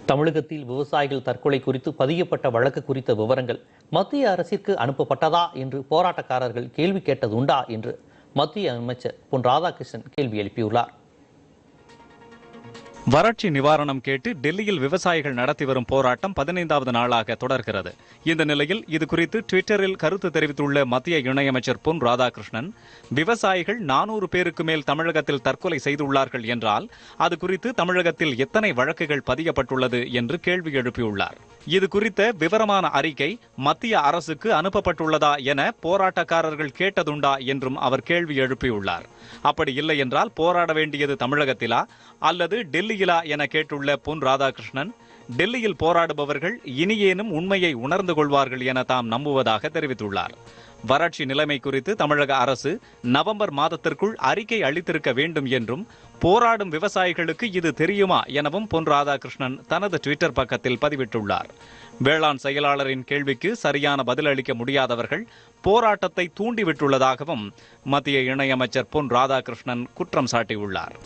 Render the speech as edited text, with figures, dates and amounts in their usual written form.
தமிழகத்தில் விவசாயிகள் தற்கொலை குறித்து பதியப்பட்ட வழக்கு குறித்த விவரங்கள் மத்திய அரசிற்கு அனுப்பப்பட்டதா என்று போராட்டக்காரர்கள் கேள்வி கேட்டதுண்டா என்று மத்திய அமைச்சர் பொன் ராதாகிருஷ்ணன் கேள்வி எழுப்பியுள்ளார். வறட்சி நிவாரணம் கேட்டு டெல்லியில் விவசாயிகள் நடத்தி வரும் போராட்டம் 15வது நாளாக தொடர்கிறது. இந்த நிலையில் இது குறித்து ட்விட்டரில் கருத்து தெரிவித்துள்ள மத்திய இணையமைச்சர் பொன் ராதாகிருஷ்ணன், விவசாயிகள் 400 பேருக்கு மேல் தமிழகத்தில் தற்கொலை செய்துள்ளார்கள் என்றால் அது குறித்து தமிழகத்தில் எத்தனை வழக்குகள் பதியப்பட்டுள்ளது என்று கேள்வி எழுப்பியுள்ளார். இது குறித்த விவரமான அறிக்கை மத்திய அரசுக்கு அனுப்பப்பட்டுள்ளதா என போராட்டக்காரர்கள் கேட்டதுண்டா என்றும் அவர் கேள்வி எழுப்பியுள்ளார். அப்படி இல்லை என்றால் போராட வேண்டியது தமிழகத்திலா அல்லது டெல்லியிலா என கேட்டுள்ள பொன் ராதாகிருஷ்ணன், டெல்லியில் போராடுபவர்கள் இனியேனும் உண்மையை உணர்ந்து கொள்வார்கள் என தாம் நம்புவதாக தெரிவித்துள்ளார். வறட்சி நிலைமை குறித்து தமிழக அரசு நவம்பர் மாதத்திற்குள் அறிக்கை அளித்திருக்க வேண்டும் என்றும், போராடும் விவசாயிகளுக்கு இது தெரியுமா எனவும் பொன் ராதாகிருஷ்ணன் தனது ட்விட்டர் பக்கத்தில் பதிவிட்டுள்ளார். வேளாண் செயலாளரின் கேள்விக்கு சரியான பதில் அளிக்க முடியாதவர்கள் போராட்டத்தை தூண்டிவிட்டுள்ளதாகவும் மத்திய இணையமைச்சர் பொன் ராதாகிருஷ்ணன் குற்றம் சாட்டியுள்ளார்.